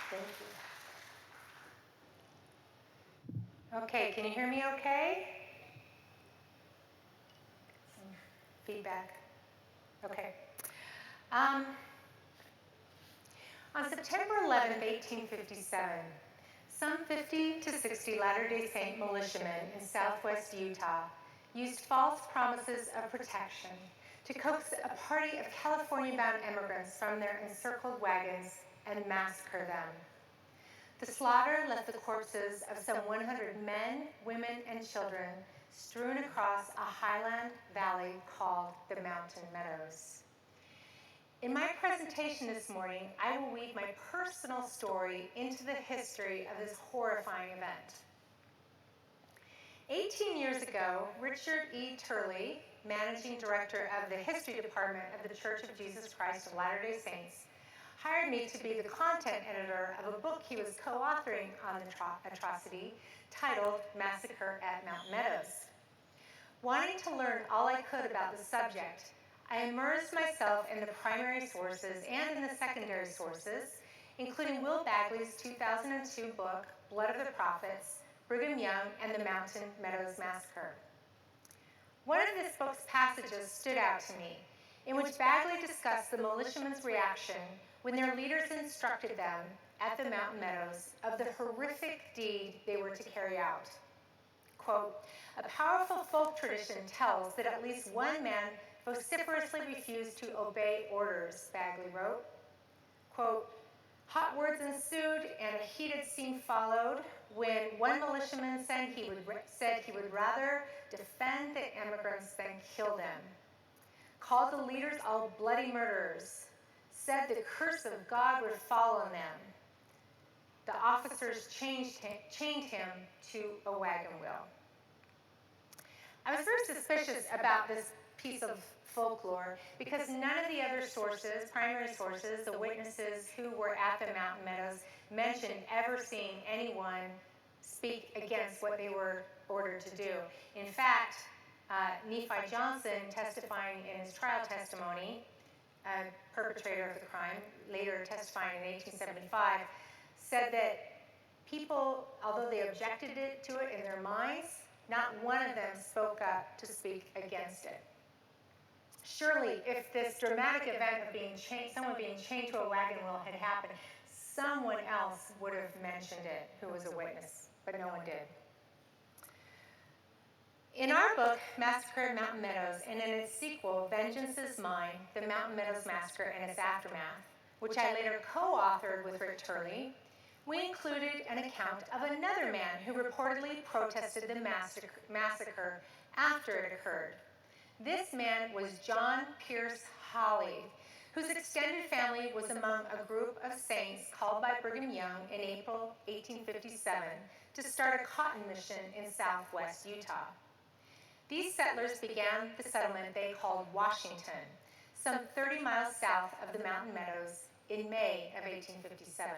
Thank you. Okay, can you hear me okay? Some feedback. Okay. On September 11th, 1857, some 50 to 60 Latter-day Saint militiamen in southwest Utah used false promises of protection to coax a party of California-bound immigrants from their encircled wagons and massacre them. The slaughter left the corpses of some 100 men, women, and children strewn across a highland valley called the Mountain Meadows. In my presentation this morning, I will weave my personal story into the history of this horrifying event. 18 years ago, Richard E. Turley, managing director of the history department of the Church of Jesus Christ of Latter-day Saints, hired me to be the content editor of a book he was co-authoring on the atrocity titled Massacre at Mountain Meadows. Wanting to learn all I could about the subject, I immersed myself in the primary sources and in the secondary sources, including Will Bagley's 2002 book, Blood of the Prophets, Brigham Young, and the Mountain Meadows Massacre. One of this book's passages stood out to me, in which Bagley discussed the militiamen's reaction when their leaders instructed them at the Mountain Meadows of the horrific deed they were to carry out. Quote, "A powerful folk tradition tells that at least one man vociferously refused to obey orders," Bagley wrote. Quote, "Hot words ensued and a heated scene followed when one militiaman said he would rather defend the immigrants than kill them, called the leaders all bloody murderers, said the curse of God would fall on them. The officers chained him to a wagon wheel." I was very suspicious about this piece of folklore because none of the other sources, primary sources, the witnesses who were at the Mountain Meadows, mentioned ever seeing anyone speak against what they were ordered to do. In fact, Nephi Johnson, testifying in his trial testimony, a perpetrator of the crime, later testifying in 1875, said that people, although they objected to it in their minds, not one of them spoke up to speak against it. Surely, if this dramatic event of someone being chained to a wagon wheel had happened, someone else would have mentioned it who was a witness, but no one did. In our book, Massacre at Mountain Meadows, and in its sequel, Vengeance is Mine, The Mountain Meadows Massacre and Its Aftermath, which I later co-authored with Rick Turley, we included an account of another man who reportedly protested the massacre after it occurred. This man was John Pierce Hawley, whose extended family was among a group of saints called by Brigham Young in April 1857 to start a cotton mission in southwest Utah. These settlers began the settlement they called Washington, some 30 miles south of the Mountain Meadows, in May of 1857.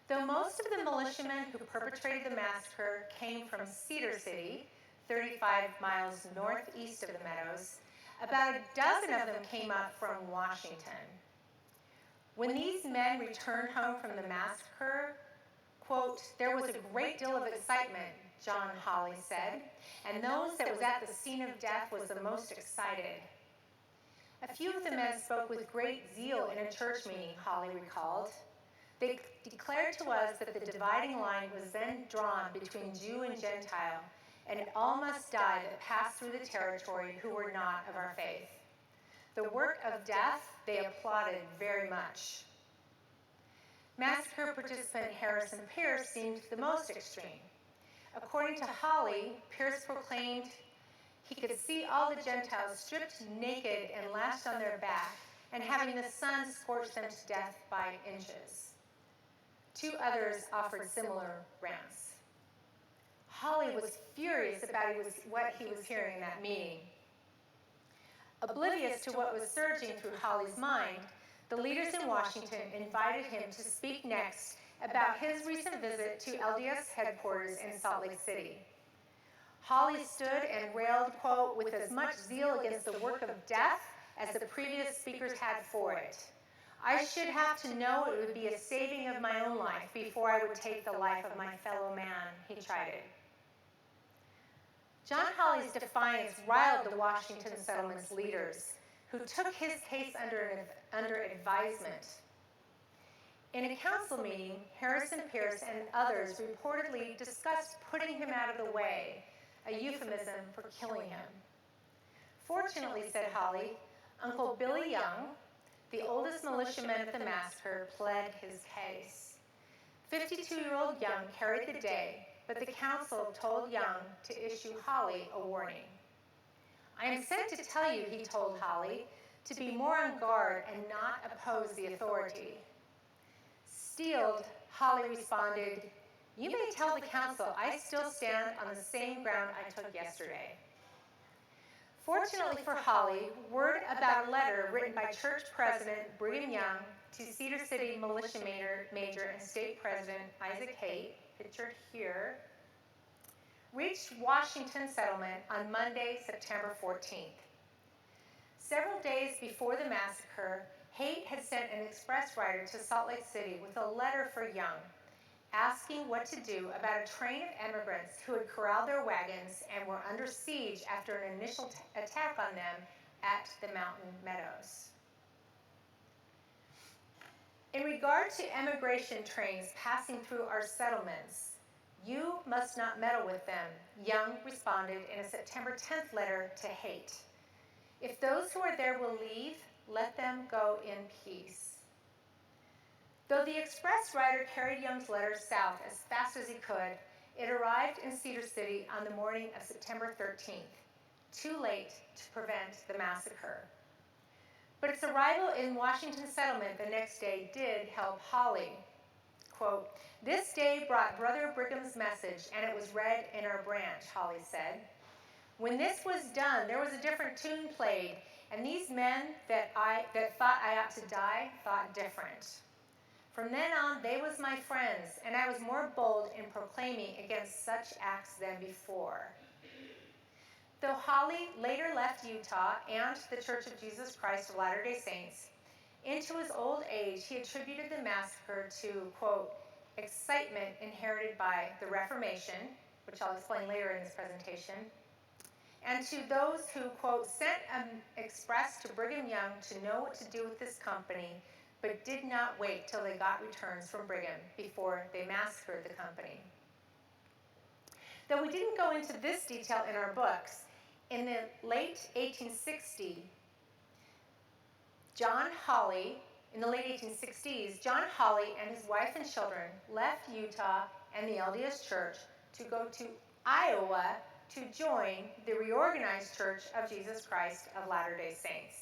Though most of the militiamen who perpetrated the massacre came from Cedar City, 35 miles northeast of the Meadows, about a dozen of them came up from Washington. When these men returned home from the massacre, quote, "There was a great deal of excitement," John Hawley said, "and those that was at the scene of death was the most excited." A few of the men spoke with great zeal in a church meeting, Hawley recalled. They declared to us that the dividing line was then drawn between Jew and Gentile, and all must die that passed through the territory who were not of our faith. The work of death they applauded very much. Massacre participant Harrison Pierce seemed the most extreme. According to Hawley, Pierce proclaimed he could see all the Gentiles stripped naked and lashed on their back, and having the sun scorch them to death by inches. Two others offered similar rants. Hawley was furious about what he was hearing in that meeting. Oblivious to what was surging through Hawley's mind, the leaders in Washington invited him to speak next about his recent visit to LDS headquarters in Salt Lake City. Hawley stood and railed, quote, "with as much zeal against the work of death as the previous speakers had for it. I should have to know it would be a saving of my own life before I would take the life of my fellow man, he chided. John Hawley's defiance riled the Washington settlement's leaders, who took his case under advisement. In a council meeting, Harrison Pierce and others reportedly discussed putting him out of the way, a euphemism for killing him. Fortunately, said Hawley, Uncle Billy Young, the oldest militiaman at the massacre, pled his case. 52-year-old Young carried the day, but the council told Young to issue Hawley a warning. I am sent to tell you, he told Hawley, to be more on guard and not oppose the authority. Steeled, Hawley responded, you may tell the council I still stand on the same ground I took yesterday. Fortunately for Hawley, word about a letter written by Church President Brigham Young to Cedar City Militia Major and State President Isaac Haight, pictured here, reached Washington Settlement on Monday, September 14th. Several days before the massacre, Haight had sent an express rider to Salt Lake City with a letter for Young, asking what to do about a train of immigrants who had corralled their wagons and were under siege after an initial attack on them at the Mountain Meadows. In regard to emigration trains passing through our settlements, you must not meddle with them, Young responded in a September 10th letter to Haight. If those who are there will leave, let them go in peace. Though the express rider carried Young's letter south as fast as he could, it arrived in Cedar City on the morning of September 13th, too late to prevent the massacre. But its arrival in Washington Settlement the next day did help Hawley. Quote, this day brought Brother Brigham's message, and it was read in our branch, Hawley said. When this was done, there was a different tune played, and these men that thought I ought to die thought different. From then on, they was my friends, and I was more bold in proclaiming against such acts than before. Though Hawley later left Utah and the Church of Jesus Christ of Latter-day Saints, into his old age, he attributed the massacre to, quote, excitement inherited by the Reformation, which I'll explain later in this presentation, and to those who, quote, sent an express to Brigham Young to know what to do with this company, but did not wait till they got returns from Brigham before they massacred the company. Though we didn't go into this detail in our books, in the late 1860s, John Hawley and his wife and children left Utah and the LDS Church to go to Iowa to join the Reorganized Church of Jesus Christ of Latter-day Saints.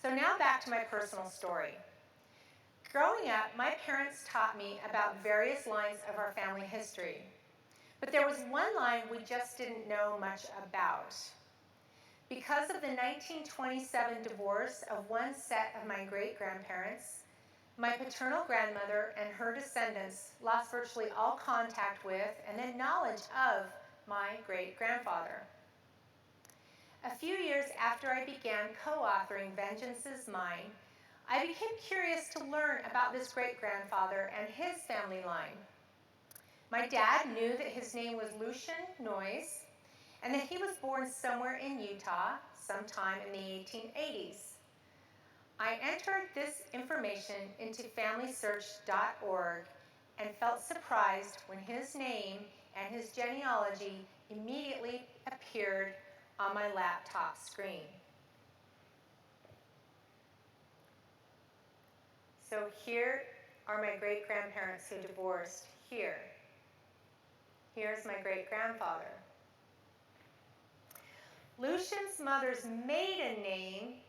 So now back to my personal story. Growing up, my parents taught me about various lines of our family history. But there was one line we just didn't know much about. Because of the 1927 divorce of one set of my great-grandparents, my paternal grandmother and her descendants lost virtually all contact with and then knowledge of my great-grandfather. A few years after I began co-authoring Vengeance is Mine, I became curious to learn about this great-grandfather and his family line. My dad knew that his name was Lucian Noyes and that he was born somewhere in Utah sometime in the 1880s. I entered this information into FamilySearch.org and felt surprised when his name and his genealogy immediately appeared on my laptop screen. So here are my great-grandparents who divorced. Here's my great-grandfather. Lucian's mother's maiden name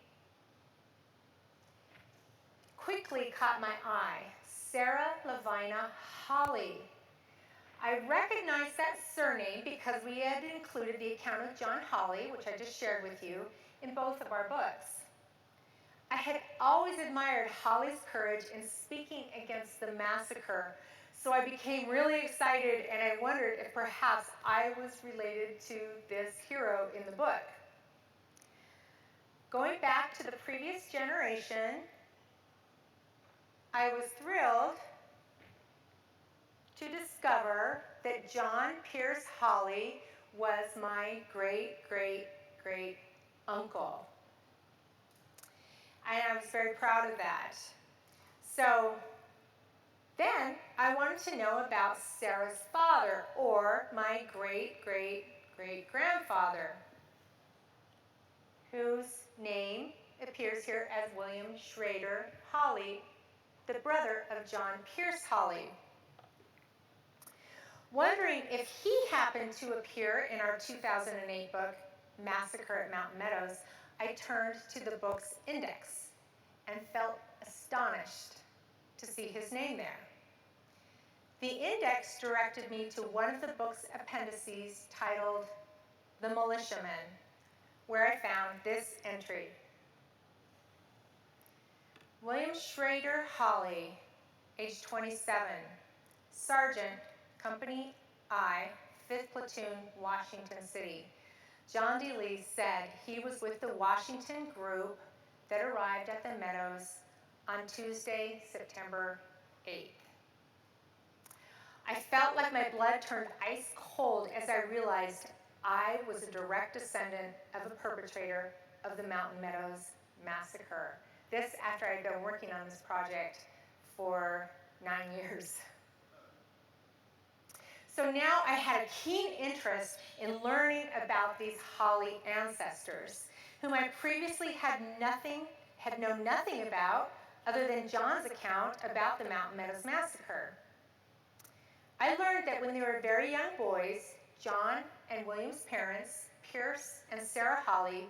quickly caught my eye, Sarah Lavina Hawley. I recognized that surname because we had included the account of John Hawley, which I just shared with you, in both of our books. I had always admired Hawley's courage in speaking against the massacre, so I became really excited and I wondered if perhaps I was related to this hero in the book. Going back to the previous generation, I was thrilled to discover that John Pierce Hawley was my great uncle. And I was very proud of that. So then I wanted to know about Sarah's father, or my great grandfather, whose name appears here as William Schrader Hawley, the brother of John Pierce Hawley. Wondering if he happened to appear in our 2008 book, Massacre at Mountain Meadows, I turned to the book's index and felt astonished to see his name there. The index directed me to one of the book's appendices titled The Militiamen, where I found this entry. William Schrader Hawley, age 27, Sergeant, Company I, 5th Platoon, Washington City. John D. Lee said he was with the Washington group that arrived at the Meadows on Tuesday, September 8th. I felt like my blood turned ice cold as I realized I was a direct descendant of a perpetrator of the Mountain Meadows Massacre. This after I had been working on this project for 9 years. So now I had a keen interest in learning about these Hawley ancestors, whom I previously had known nothing about other than John's account about the Mountain Meadows Massacre. I learned that when they were very young boys, John and William's parents, Pierce and Sarah Hawley,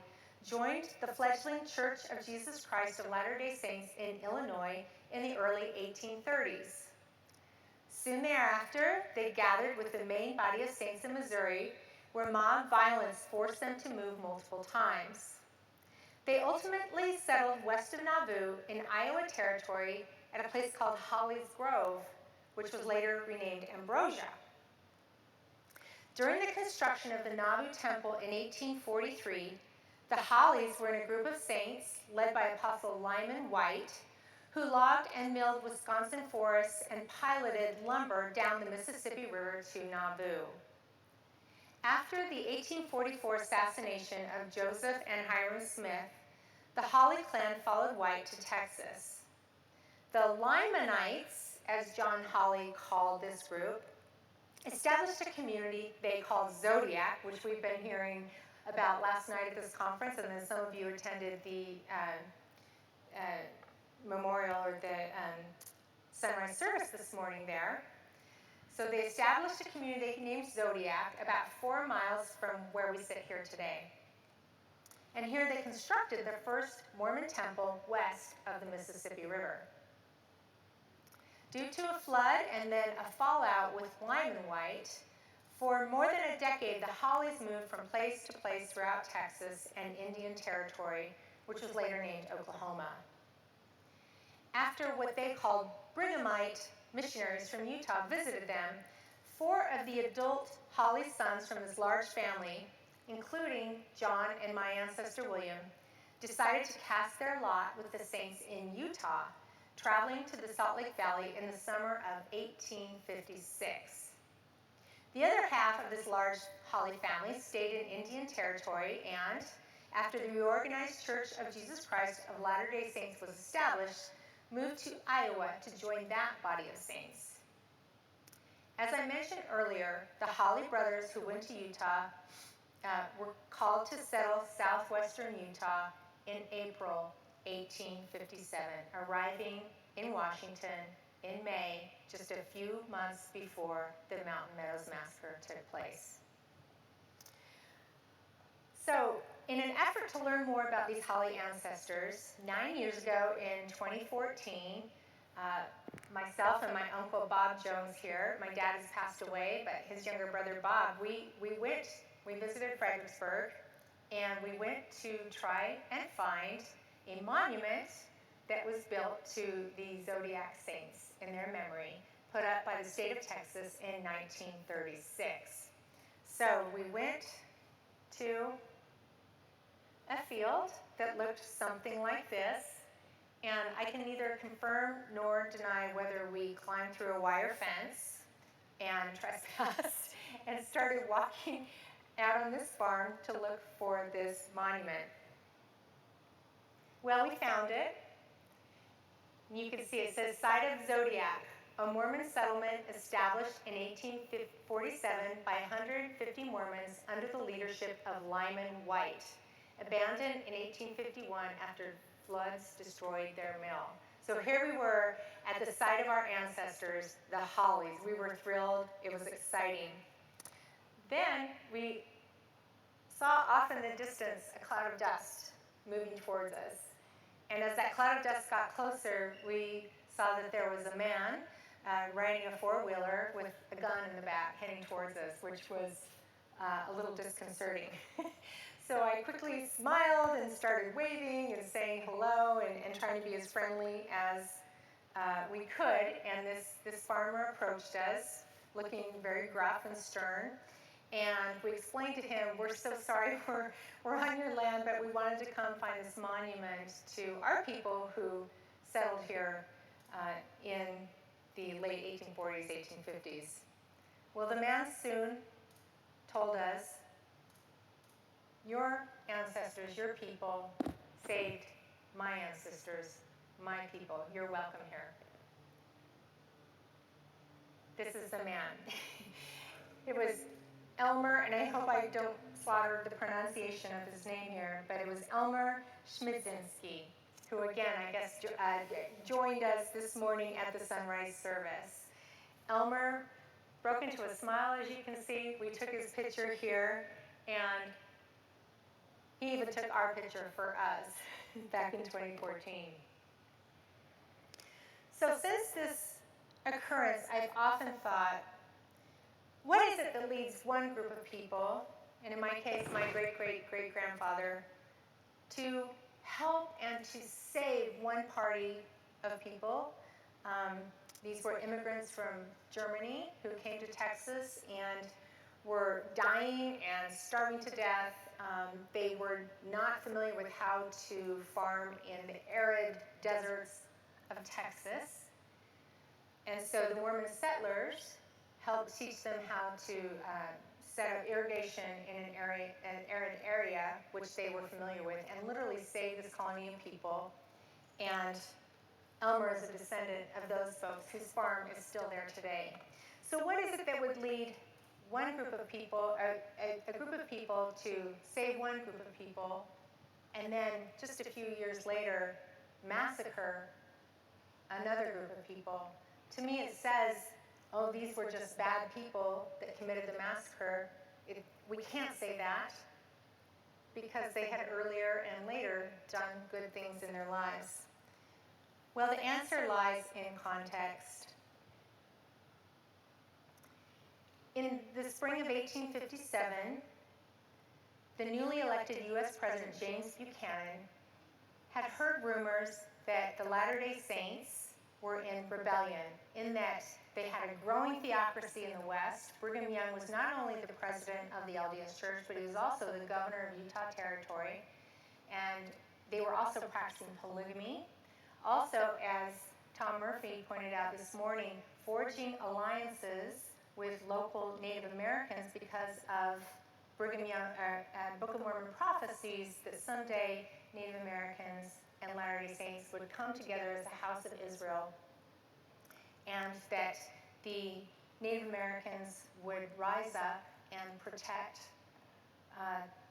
joined the fledgling Church of Jesus Christ of Latter-day Saints in Illinois in the early 1830s. Soon thereafter, they gathered with the main body of saints in Missouri, where mob violence forced them to move multiple times. They ultimately settled west of Nauvoo in Iowa Territory at a place called Hawley's Grove, which was later renamed Ambrosia. During the construction of the Nauvoo Temple in 1843, the Hawleys were in a group of saints led by Apostle Lyman Wight, who logged and milled Wisconsin forests and piloted lumber down the Mississippi River to Nauvoo. After the 1844 assassination of Joseph and Hiram Smith, the Hawley clan followed Wight to Texas. The Lymanites, as John Hawley called this group, established a community they called Zodiac, which we've been hearing about last night at this conference, and then some of you attended the memorial or the sunrise service this morning there. So they established a community named Zodiac about 4 miles from where we sit here today. And here they constructed the first Mormon temple west of the Mississippi River. Due to a flood and then a fallout with Lyman Wight, for more than a decade, the Hawleys moved from place to place throughout Texas and Indian Territory, which was later named Oklahoma. After what they called Brighamite missionaries from Utah visited them, 4 of the adult Hawley sons from this large family, including John and my ancestor William, decided to cast their lot with the saints in Utah, traveling to the Salt Lake Valley in the summer of 1856. The other half of this large Hawley family stayed in Indian Territory and, after the Reorganized Church of Jesus Christ of Latter-day Saints was established, moved to Iowa to join that body of saints. As I mentioned earlier, the Hawley brothers who went to Utah were called to settle southwestern Utah in April 1857, arriving in Washington in May, just a few months before the Mountain Meadows Massacre took place. So, in an effort to learn more about these Hawley ancestors, 9 years ago in 2014, myself and my uncle Bob Jones here, my dad has passed away, but his younger brother Bob, we visited Fredericksburg, and we went to try and find a monument that was built to the Zodiac Saints in their memory, put up by the state of Texas in 1936. So we went to a field that looked something like this, and I can neither confirm nor deny whether we climbed through a wire fence and trespassed and started walking out on this farm to look for this monument. Well, we found it. You can see it says Site of Zodiac, a Mormon settlement established in 1847 by 150 Mormons under the leadership of Lyman Wight, abandoned in 1851 after floods destroyed their mill. So here we were at the site of our ancestors, the Hawleys. We were thrilled. It was exciting. Then we saw off in the distance a cloud of dust moving towards us. And as that cloud of dust got closer, we saw that there was a man riding a four-wheeler with a gun in the back heading towards us, which was a little disconcerting. So I quickly smiled and started waving and saying hello and trying to be as friendly as we could. And this farmer approached us, looking very gruff and stern. And we explained to him, we're so sorry we're on your land, but we wanted to come find this monument to our people who settled here in the late 1840s, 1850s. Well, the man soon told us, your ancestors, your people, saved my ancestors, my people. You're welcome here. This is the man. It was Elmer, and I hope I don't slaughter the pronunciation of his name here, but it was Elmer Schmidzinski, who again, I guess, joined us this morning at the sunrise service. Elmer broke into a smile, as you can see. We took his picture here, and he even took our picture for us back in 2014. So since this occurrence, I've often thought, what is it that leads one group of people, and in my case, my great-great-great-grandfather, to help and to save one party of people? These were immigrants from Germany who came to Texas and were dying and starving to death. They were not familiar with how to farm in the arid deserts of Texas. And so the Mormon settlers helped teach them how to set up irrigation in an arid area, which they were familiar with, and literally save this colony of people. And Elmer is a descendant of those folks whose farm is still there today. So what is it that would lead one group of people, a group of people to save one group of people, and then just a few years later, massacre another group of people? To me, it says, oh, these were just bad people that committed the massacre. We can't say that because they had earlier and later done good things in their lives. Well, the answer lies in context. In the spring of 1857, the newly elected U.S. President James Buchanan had heard rumors that the Latter-day Saints were in rebellion, in that they had a growing theocracy in the West. Brigham Young was not only the president of the LDS Church, but he was also the governor of Utah Territory, and they were also practicing polygamy. Also, as Tom Murphy pointed out this morning, forging alliances with local Native Americans because of Brigham Young, Book of Mormon prophecies that someday Native Americans and Latter-day Saints would come together as a house of Israel, and that the Native Americans would rise up and protect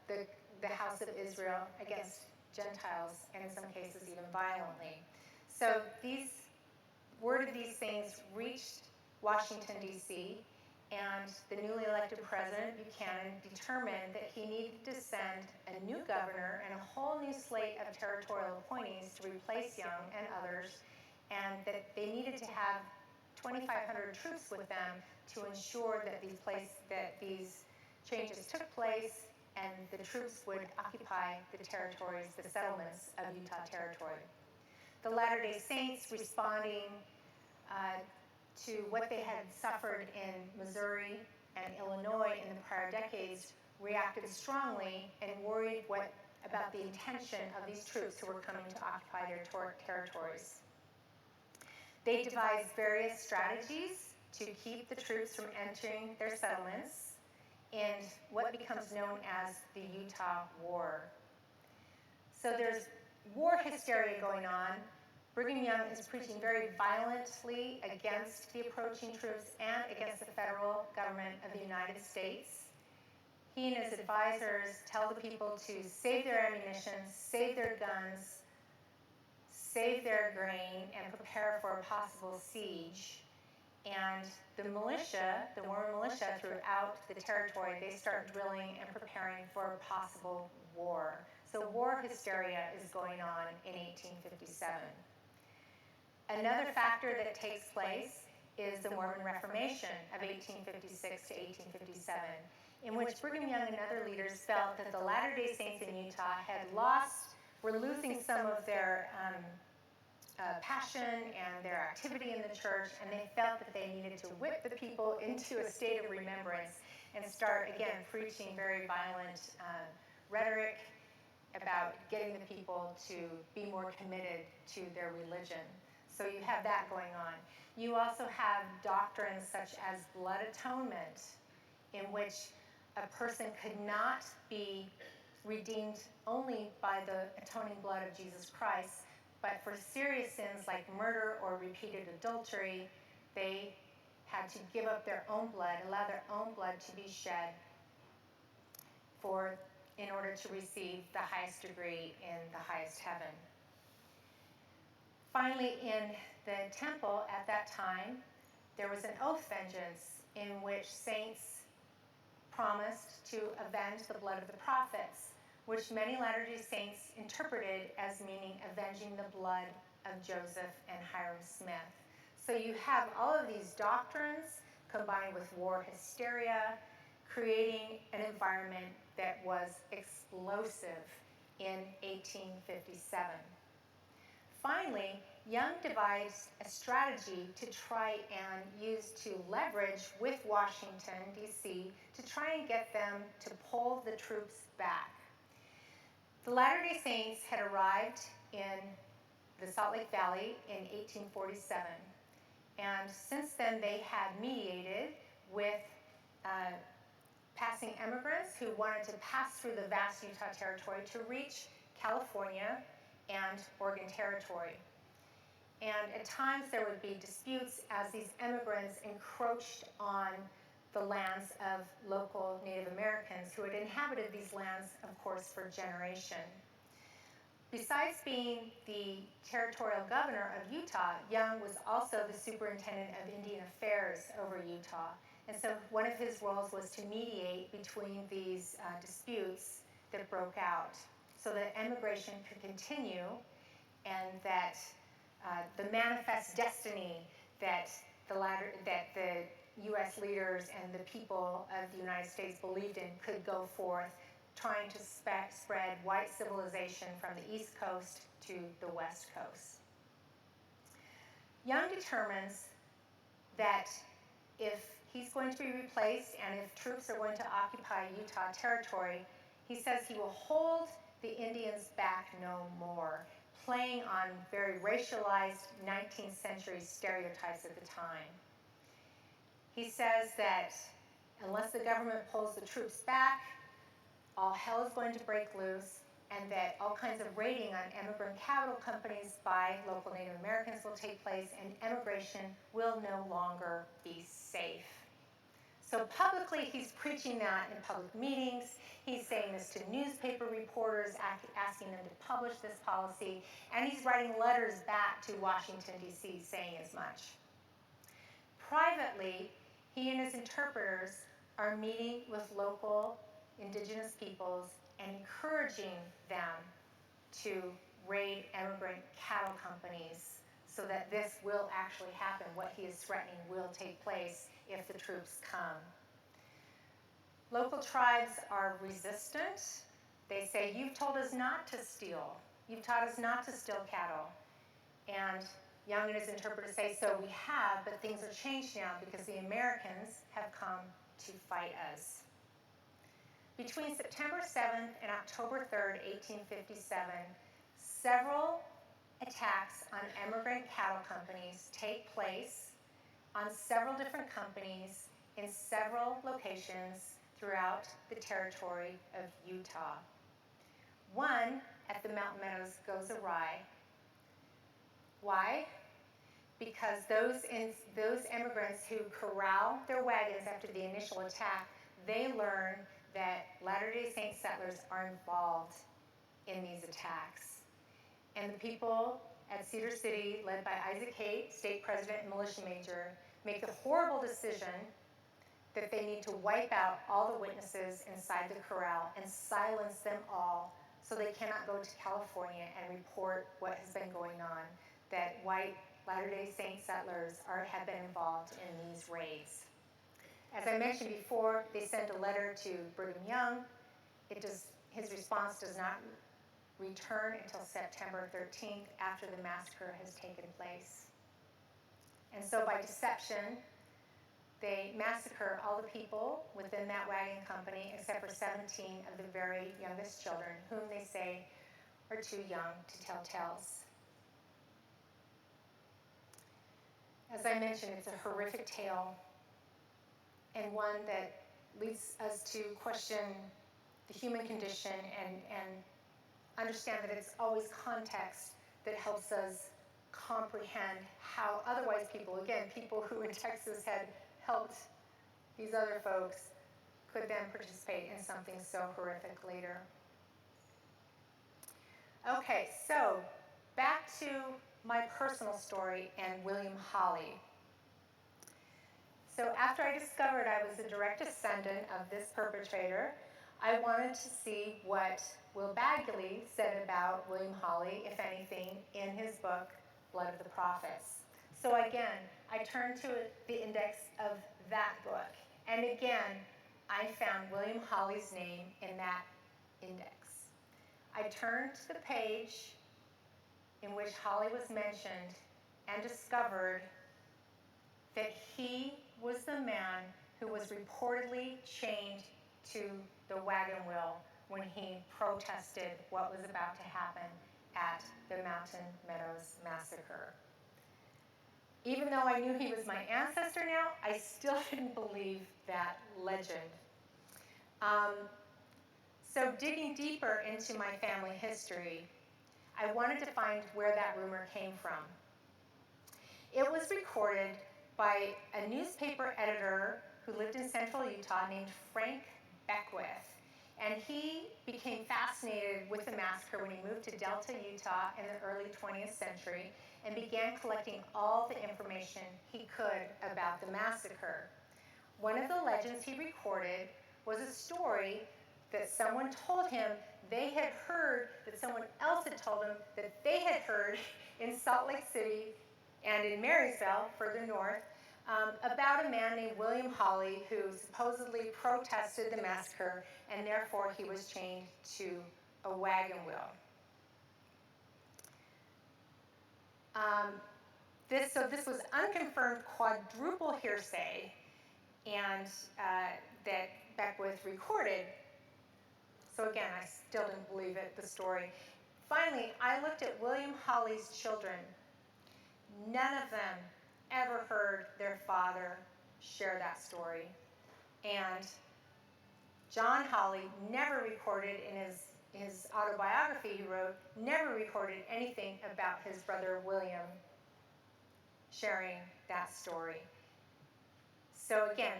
the house of Israel against Gentiles, and in some cases even violently. So word of these things reached Washington, D.C., and the newly elected president, Buchanan, determined that he needed to send a new governor and a whole new slate of territorial appointees to replace Young and others, and that they needed to have 2,500 troops with them to ensure that these changes took place and the troops would occupy the territories, the settlements of Utah Territory. The Latter-day Saints, responding to what they had suffered in Missouri and Illinois in the prior decades, reacted strongly and worried what about the intention of these troops who were coming to occupy their territories. They devised various strategies to keep the troops from entering their settlements in what becomes known as the Utah War. So there's war hysteria going on. Brigham Young is preaching very violently against the approaching troops and against the federal government of the United States. He and his advisors tell the people to save their ammunition, save their guns, save their grain, and prepare for a possible siege. And the militia, the Mormon militia throughout the territory, they start drilling and preparing for a possible war. So war hysteria is going on in 1857. Another factor that takes place is the Mormon Reformation of 1856 to 1857, in which Brigham Young and other leaders felt that the Latter-day Saints in Utah were losing some of their passion and their activity in the church, and they felt that they needed to whip the people into a state of remembrance and start, again, preaching very violent rhetoric about getting the people to be more committed to their religion. So you have that going on. You also have doctrines such as blood atonement, in which a person could not be redeemed only by the atoning blood of Jesus Christ, but for serious sins like murder or repeated adultery, they had to give up their own blood, allow their own blood to be shed in order to receive the highest degree in the highest heaven. Finally, in the temple at that time, there was an oath vengeance in which saints promised to avenge the blood of the prophets, which many Latter-day Saints interpreted as meaning avenging the blood of Joseph and Hiram Smith. So you have all of these doctrines combined with war hysteria, creating an environment that was explosive in 1857. Finally, Young devised a strategy to try and use to leverage with Washington, D.C., to try and get them to pull the troops back. The Latter-day Saints had arrived in the Salt Lake Valley in 1847, and since then they had mediated with passing immigrants who wanted to pass through the vast Utah territory to reach California and Oregon Territory. And at times there would be disputes as these immigrants encroached on the lands of local Native Americans who had inhabited these lands, of course, for generations. Besides being the territorial governor of Utah, Young was also the superintendent of Indian Affairs over Utah. And so one of his roles was to mediate between these disputes that broke out so that immigration could continue and that the manifest destiny that the U.S. leaders and the people of the United States believed in could go forth, trying to spread white civilization from the East Coast to the West Coast. Young determines that if he's going to be replaced and if troops are going to occupy Utah territory, he says he will hold the Indians back no more, playing on very racialized 19th century stereotypes at the time. He says that unless the government pulls the troops back, all hell is going to break loose, and that all kinds of raiding on immigrant capital companies by local Native Americans will take place, and immigration will no longer be safe. So publicly, he's preaching that in public meetings. He's saying this to newspaper reporters, asking them to publish this policy, and he's writing letters back to Washington, D.C., saying as much. Privately, he and his interpreters are meeting with local indigenous peoples and encouraging them to raid immigrant cattle companies so that this will actually happen. What he is threatening will take place if the troops come. Local tribes are resistant. They say, you've told us not to steal. You've taught us not to steal cattle. And Young and his interpreters say, so we have, but things are changed now because the Americans have come to fight us. Between September 7th and October 3rd, 1857, several attacks on immigrant cattle companies take place on several different companies in several locations throughout the territory of Utah. One at the Mountain Meadows goes awry. Why? Because those immigrants who corral their wagons after the initial attack, they learn that Latter-day Saint settlers are involved in these attacks. And the people at Cedar City, led by Isaac Haight, state president and militia major, make the horrible decision that they need to wipe out all the witnesses inside the corral and silence them all so they cannot go to California and report what has been going on, that white Latter-day Saint settlers have been involved in these raids. As I mentioned before, they sent a letter to Brigham Young. His response does not return until September 13th, after the massacre has taken place. And so by deception, they massacre all the people within that wagon company except for 17 of the very youngest children, whom they say are too young to tell tales. As I mentioned, it's a horrific tale, and one that leads us to question the human condition and understand that it's always context that helps us comprehend how otherwise people who in Texas had helped these other folks, could then participate in something so horrific later. Okay, so back to my personal story and William Hawley. So after I discovered I was a direct descendant of this perpetrator, I wanted to see what Will Bagley said about William Hawley, if anything, in his book, Blood of the Prophets. So again, I turned to the index of that book, and again, I found William Hawley's name in that index. I turned to the page in which Hawley was mentioned and discovered that he was the man who was reportedly chained to the wagon wheel when he protested what was about to happen at the Mountain Meadows Massacre. Even though I knew he was my ancestor now, I still didn't believe that legend. So digging deeper into my family history, I wanted to find where that rumor came from. It was recorded by a newspaper editor who lived in central Utah named Frank Beckwith. And he became fascinated with the massacre when he moved to Delta, Utah in the early 20th century and began collecting all the information he could about the massacre. One of the legends he recorded was a story that someone told him they had heard, that someone else had told him that they had heard in Salt Lake City and in Marysville, further north, about a man named William Hawley who supposedly protested the massacre, and therefore he was chained to a wagon wheel. This was unconfirmed quadruple hearsay, and that Beckwith recorded. So again, I still didn't believe it, the story. Finally, I looked at William Hawley's children. None of them ever heard their father share that story. And John Hawley never recorded in his autobiography he wrote, never recorded anything about his brother William sharing that story. So again,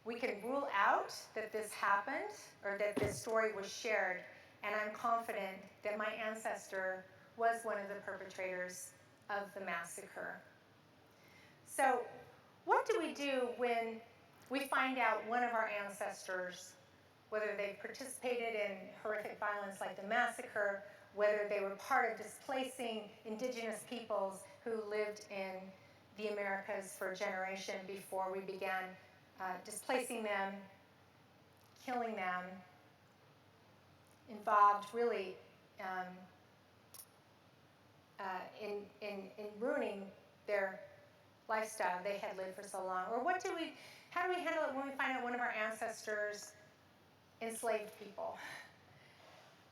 we can rule out that this happened or that this story was shared, and I'm confident that my ancestor was one of the perpetrators of the massacre. So what do we do when we find out one of our ancestors, whether they participated in horrific violence like the massacre, whether they were part of displacing indigenous peoples who lived in the Americas for a generation before we began displacing them, killing them, involved really in ruining their lifestyle they had lived for so long? Or how do we handle it when we find out one of our ancestors enslaved people.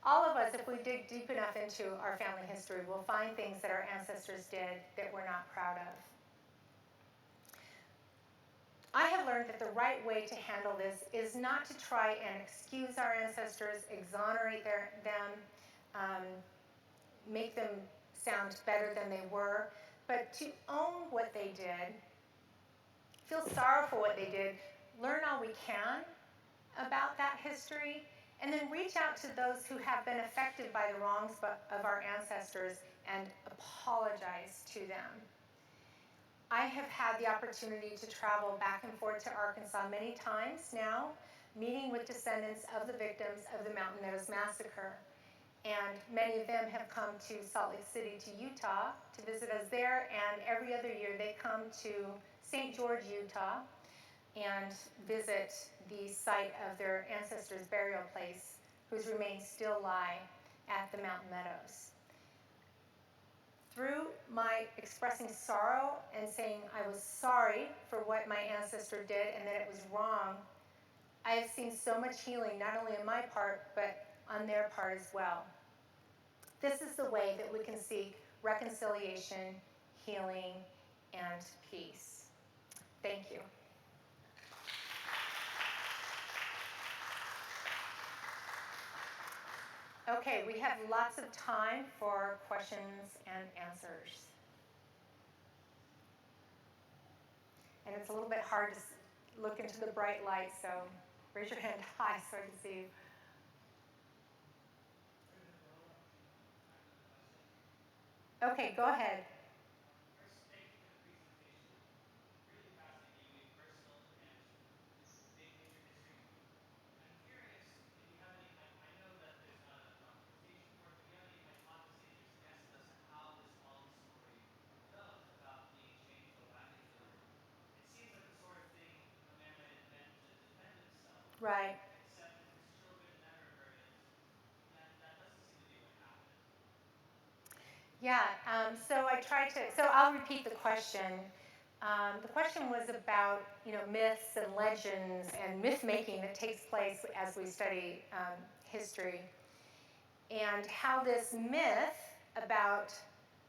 All of us, if we dig deep enough into our family history, will find things that our ancestors did that we're not proud of. I have learned that the right way to handle this is not to try and excuse our ancestors, exonerate them, make them sound better than they were, but to own what they did, feel sorrow for what they did, learn all we can about that history, and then reach out to those who have been affected by the wrongs of our ancestors and apologize to them. I have had the opportunity to travel back and forth to Arkansas many times now, meeting with descendants of the victims of the Mountain Meadows Massacre. And many of them have come to Salt Lake City, to Utah, to visit us there, and every other year they come to St. George, Utah, and visit the site of their ancestors' burial place, whose remains still lie at the Mountain Meadows. Through my expressing sorrow and saying I was sorry for what my ancestor did and that it was wrong, I have seen so much healing, not only on my part, but on their part as well. This is the way that we can seek reconciliation, healing, and peace. Thank you. Okay, we have lots of time for questions and answers. And it's a little bit hard to look into the bright light, so raise your hand high so I can see you. Okay, go ahead. First, thank you for the presentation. Really fascinating. You gave personal and big picture history. I'm curious if you have any, I know that there's not enough documentation for it, but do you have any hypotheses or guesses as to how this Hawley story developed about being chained to a wagon wheel? It seems like the sort of thing a man might invent to defend himself. Right. Except if his children never heard it, that doesn't seem to be what happened. Yeah, so I'll repeat the question. The question was about, myths and legends and myth making that takes place as we study history, and how this myth about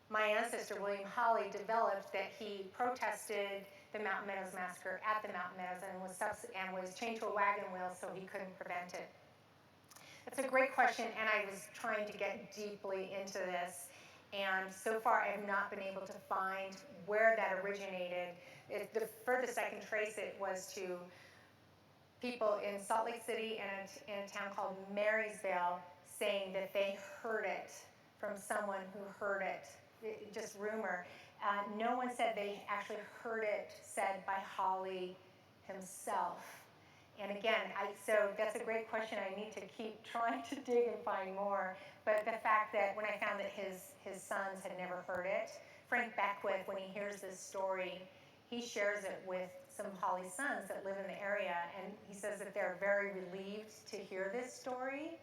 my ancestor William Hawley developed, that he protested the Mountain Meadows Massacre at the Mountain Meadows and was chained to a wagon wheel so he couldn't prevent it. That's a great question, and I was trying to get deeply into this. And so far, I have not been able to find where that originated. The furthest I can trace it was to people in Salt Lake City and in a town called Marysville saying that they heard it from someone who heard it. Just rumor. No one said they actually heard it said by Hawley himself. And again, so that's a great question. I need to keep trying to dig and find more. But the fact that when I found that his sons had never heard it, Frank Beckwith, when he hears this story, he shares it with some of Hawley's sons that live in the area, and he says that they're very relieved to hear this story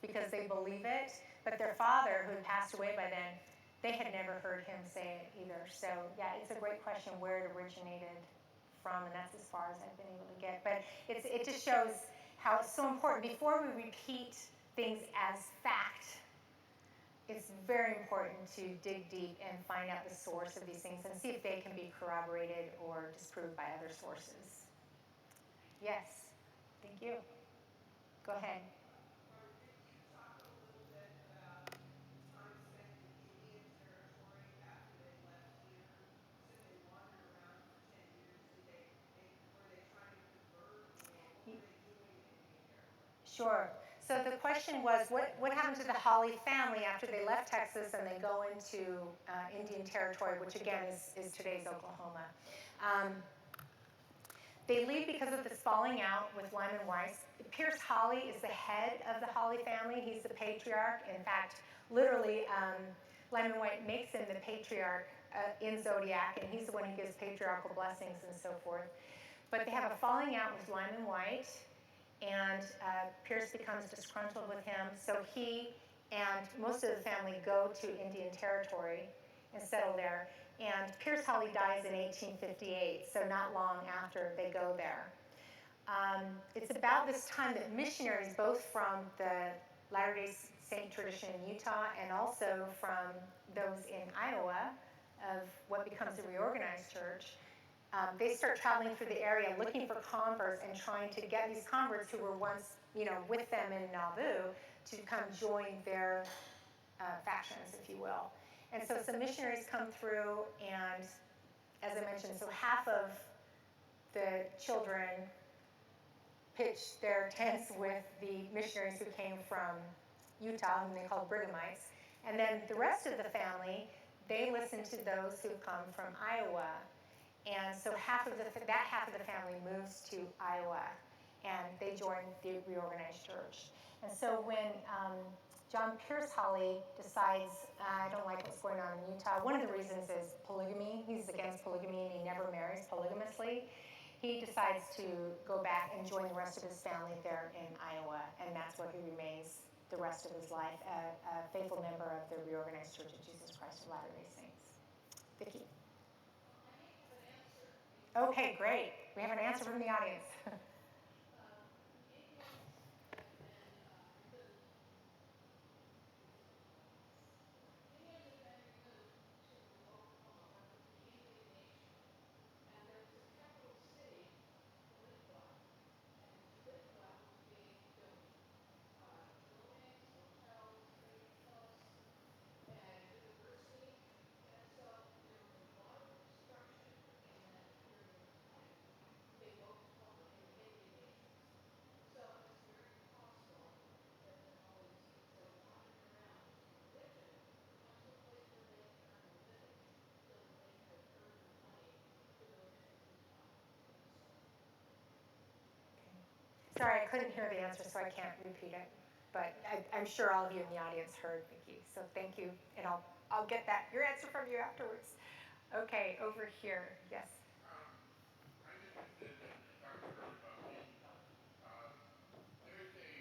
because they believe it. But their father, who had passed away by then, they had never heard him say it either. So yeah, it's a great question where it originated from, and that's as far as I've been able to get. But it just shows how it's so important. Before we repeat things as fact, it's very important to dig deep and find out the source of these things and see if they can be corroborated or disproved by other sources. Yes, thank you. Go ahead. Sure. So the question was, what happened to the Hawley family after they left Texas and they go into Indian Territory, which again is today's Oklahoma? They leave because of this falling out with Lyman Wight. Pierce Hawley is the head of the Hawley family. He's the patriarch. In fact, literally, Lyman Wight makes him the patriarch in Zodiac, and he's the one who gives patriarchal blessings and so forth. But they have a falling out with Lyman Wight, and Pierce becomes disgruntled with him. So he and most of the family go to Indian Territory and settle there. And Pierce Hawley dies in 1858, so not long after they go there. It's about this time that missionaries, both from the Latter-day Saint tradition in Utah and also from those in Iowa, of what becomes the Reorganized Church, they start traveling through the area looking for converts and trying to get these converts who were once, with them in Nauvoo to come join their factions, if you will. And so some missionaries come through, and as I mentioned, so half of the children pitched their tents with the missionaries who came from Utah, whom they called Brighamites. And then the rest of the family, they listened to those who come from Iowa. And so that half of the family moves to Iowa, and they join the Reorganized Church. And so when John Pierce Hawley decides, I don't like what's going on in Utah, one of the reasons is polygamy. He's against polygamy, and he never marries polygamously. He decides to go back and join the rest of his family there in Iowa, and that's where he remains the rest of his life, a faithful member of the Reorganized Church of Jesus Christ of Latter-day Saints. Vicki? Okay, great. We have an answer from the audience. Sorry, I couldn't hear the answer, so I can't repeat it. But I'm sure all of you in the audience heard, Vicki. So thank you, and I'll get your answer from you afterwards. Okay, over here, yes. I'm interested in talking earlier about James. There's a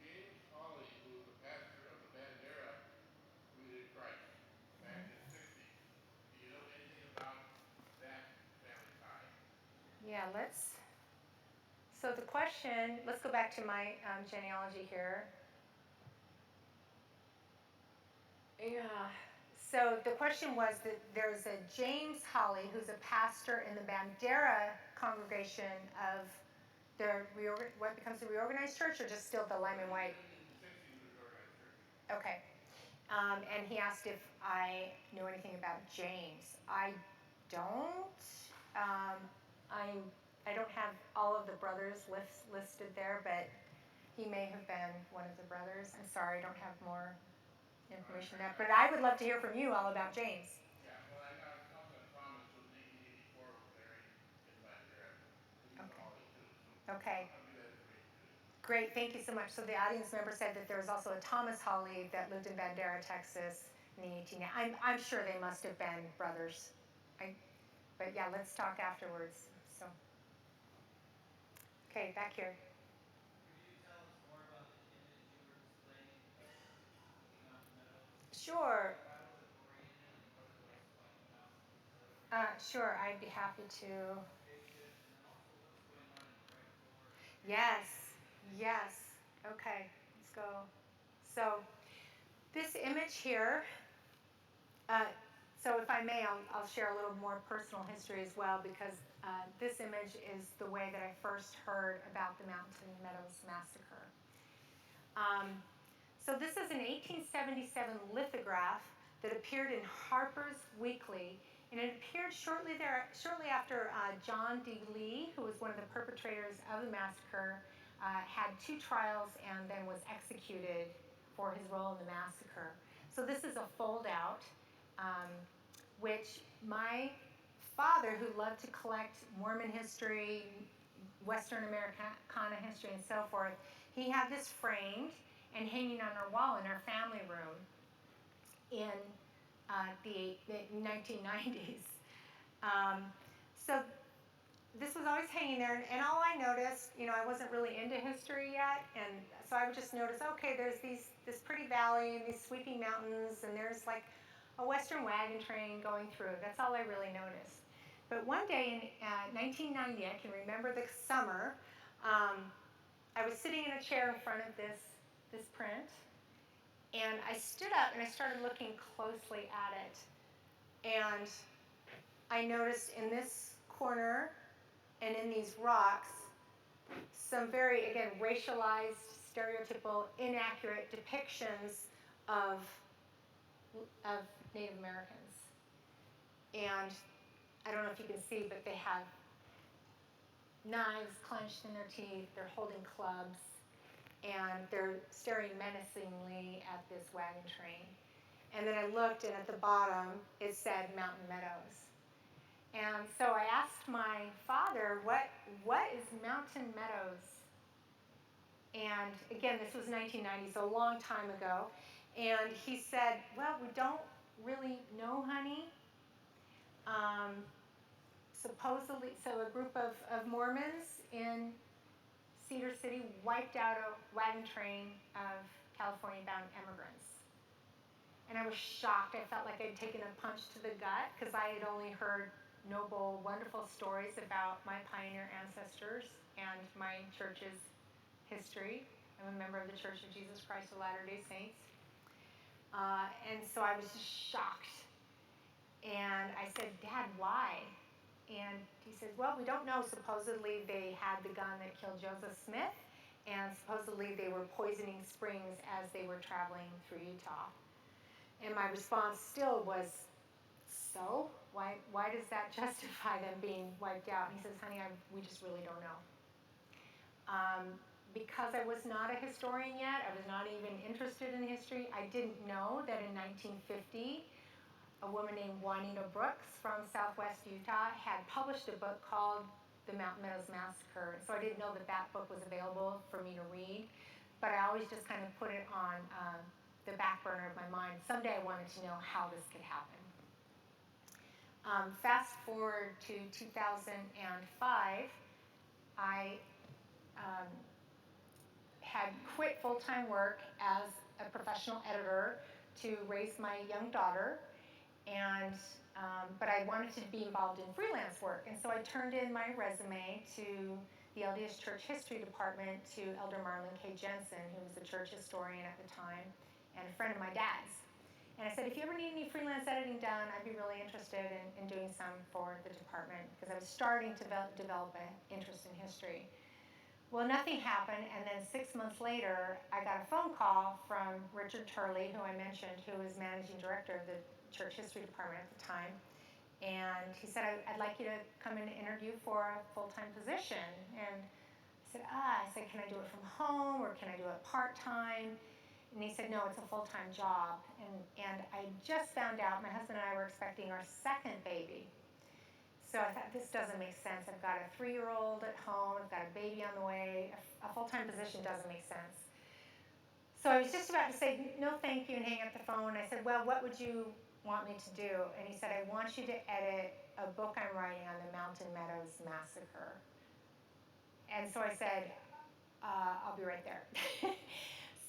James Hawley who was a pastor of the Bandera Community of Christ back in the 60s. Do you know anything about that family tie? Yeah, so the question, let's go back to my genealogy here. Yeah. So the question was that there's a James Hawley who's a pastor in the Bandera congregation of what becomes the Reorganized Church, or just still the Lyman Wight? In the 60s, the Reorganized Church. Okay. And he asked if I know anything about James. I don't. I don't have all of the brothers listed there, but he may have been one of the brothers. I'm sorry, I don't have more information on that. But I would love to hear from you all about James. Yeah, well, I got a cousin Thomas who in 1884 was married in Bandera. He's a Hawley too. So Okay. I'll give that information to you. Great, thank you so much. So the audience member said that there was also a Thomas Hawley that lived in Bandera, Texas in the 18. I'm sure they must have been brothers. But yeah, let's talk afterwards. So, okay, back here. Could you tell us more about the image you were displaying of the Mountain Meadows? Sure. Why was it oriented, and what it was like about? Sure, I'd be happy to. Spaceship, and then also what's going on in right floor. Yes, yes. Okay, let's go. So, this image here. So if I may, I'll share a little more personal history as well, because this image is the way that I first heard about the Mountain Meadows Massacre. So this is an 1877 lithograph that appeared in Harper's Weekly, and it appeared shortly after John D. Lee, who was one of the perpetrators of the massacre, had 2 trials and then was executed for his role in the massacre. So this is a fold-out. Which my father, who loved to collect Mormon history, Western Americana history, and so forth, he had this framed and hanging on our wall in our family room in the 1990s. So this was always hanging there, and all I noticed, I wasn't really into history yet, and so I would just notice, okay, there's this pretty valley and these sweeping mountains, and there's like a Western wagon train going through. That's all I really noticed. But one day in 1990, I can remember the summer, I was sitting in a chair in front of this print, and I stood up and I started looking closely at it. And I noticed in this corner and in these rocks some very, again, racialized, stereotypical, inaccurate depictions of Native Americans. And I don't know if you can see, but they have knives clenched in their teeth, they're holding clubs, and they're staring menacingly at this wagon train. And then I looked, and at the bottom, it said Mountain Meadows. And so I asked my father, what is Mountain Meadows? And again, this was 1990, so a long time ago. And he said, well, we don't really know, honey. Supposedly, so a group of Mormons in Cedar City wiped out a wagon train of California-bound immigrants. And I was shocked. I felt like I'd taken a punch to the gut because I had only heard noble, wonderful stories about my pioneer ancestors and my church's history. I'm a member of the Church of Jesus Christ of Latter-day Saints. And so I was just shocked. And I said, Dad, why? And he says, well, we don't know. Supposedly they had the gun that killed Joseph Smith, and supposedly they were poisoning springs as they were traveling through Utah. And my response still was, so? Why does that justify them being wiped out? And he says, honey, we just really don't know. Because I was not a historian yet, I was not even interested in history, I didn't know that in 1950, a woman named Juanita Brooks from Southwest Utah had published a book called The Mountain Meadows Massacre. So I didn't know that book was available for me to read, but I always just kind of put it on the back burner of my mind. Someday I wanted to know how this could happen. Fast forward to 2005, I had quit full-time work as a professional editor to raise my young daughter. But I wanted to be involved in freelance work, and so I turned in my resume to the LDS Church History Department to Elder Marlon K. Jensen, who was the church historian at the time and a friend of my dad's. And I said, if you ever need any freelance editing done, I'd be really interested in doing some for the department, because I was starting to develop an interest in history. Well, nothing happened, and then 6 months later, I got a phone call from Richard Turley, who I mentioned, who was managing director of the Church History Department at the time, and he said, I'd like you to come in and interview for a full-time position. And I said, can I do it from home, or can I do it part-time? And he said, no, it's a full-time job. And I just found out, my husband and I were expecting our second baby. So I thought, this doesn't make sense. I've got a 3-year-old at home, I've got a baby on the way, a full-time position doesn't make sense. So I was just about to say, no thank you, and hang up the phone. I said, well, what would you want me to do? And he said, I want you to edit a book I'm writing on the Mountain Meadows Massacre. And so I said, I'll be right there.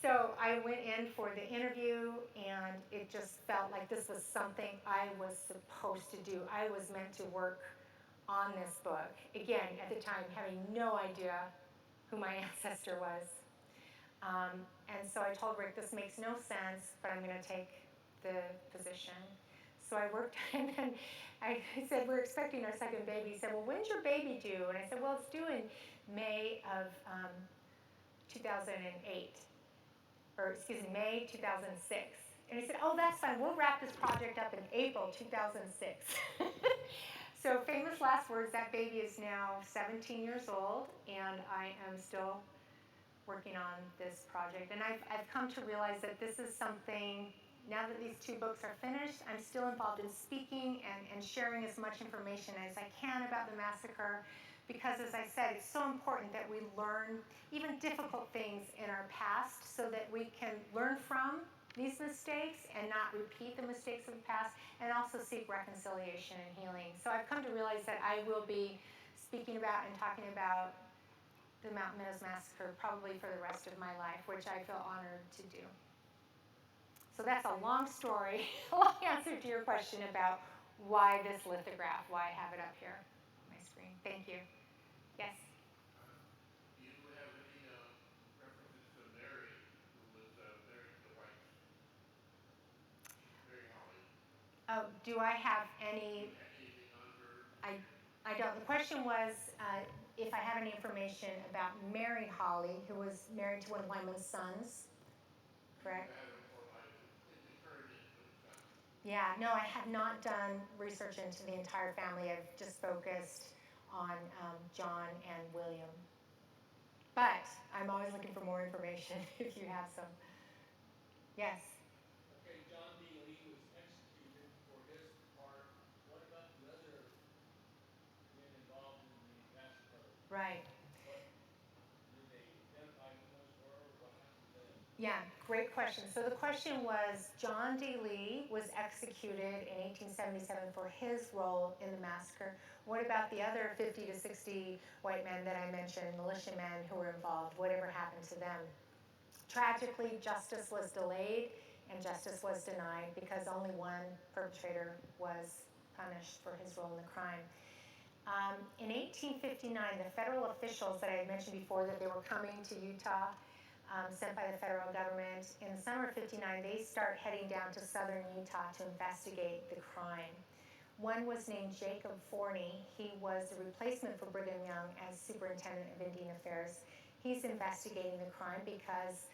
So I went in for the interview, and it just felt like this was something I was supposed to do. I was meant to work on this book. Again, at the time, having no idea who my ancestor was. And so I told Rick, this makes no sense, but I'm going to take the position. So I worked, and then I said, we're expecting our second baby. He said, well, when's your baby due? And I said, well, it's due in May of 2008, or excuse me, May 2006. And he said, oh, that's fine. We'll wrap this project up in April 2006. So famous last words, that baby is now 17 years old, and I am still working on this project. And I've come to realize that this is something, now that these 2 books are finished, I'm still involved in speaking and sharing as much information as I can about the massacre, because as I said, it's so important that we learn even difficult things in our past so that we can learn from these mistakes and not repeat the mistakes of the past, and also seek reconciliation and healing. So I've come to realize that I will be speaking about and talking about the Mountain Meadows Massacre probably for the rest of my life, which I feel honored to do. So that's a long story, a long answer to your question about why this lithograph, why I have it up here on my screen. Thank you. Yes? Do you have any references to Mary, who was married to the Whites? Mary Hawley. Oh, do I have any? Anything on her? I don't. The question was if I have any information about Mary Hawley, who was married to one of Lyman's sons, correct? Yeah, no, I have not done research into the entire family. I've just focused on John and William. But I'm always looking for more information if you have some. Yes? Okay, John D. Lee was executed for his part. What about the other men involved in the massacre? Right. What did they identify who those were? What happened to them? Yeah, great question. So the question was, John D. Lee was executed in 1877 for his role in the massacre. What about the other 50 to 60 white men that I mentioned, militiamen who were involved? Whatever happened to them? Tragically, justice was delayed and justice was denied because only one perpetrator was punished for his role in the crime. In 1859, the federal officials that I had mentioned before that they were coming to Utah, sent by the federal government, in the summer of '59, they start heading down to southern Utah to investigate the crime. One was named Jacob Forney. He was the replacement for Brigham Young as superintendent of Indian Affairs. He's investigating the crime because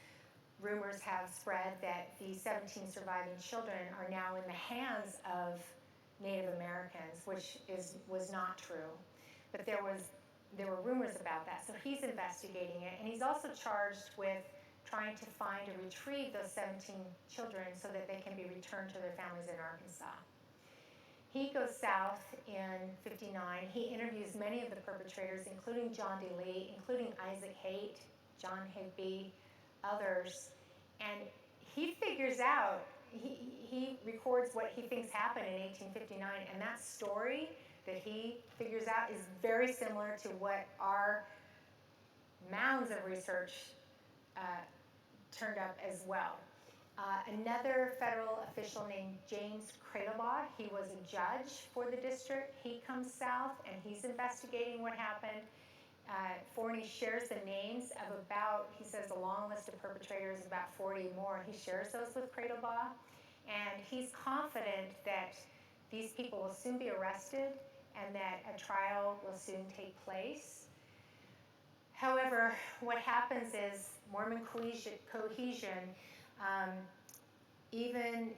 rumors have spread that the 17 surviving children are now in the hands of Native Americans, which was not true. But there were rumors about that. So he's investigating it, and he's also charged with trying to find and retrieve those 17 children so that they can be returned to their families in Arkansas. He goes south in '59. He interviews many of the perpetrators, including John D. Lee, including Isaac Haight, John Higby, others, and he figures out, he records what he thinks happened in 1859, and that story that he figures out is very similar to what our mounds of research turned up as well. Another federal official named James Cradlebaugh, he was a judge for the district. He comes south and he's investigating what happened. Forney shares the names of about, he says, a long list of perpetrators, about 40 more. He shares those with Cradlebaugh, and he's confident that these people will soon be arrested and that a trial will soon take place. However, what happens is Mormon cohesion, even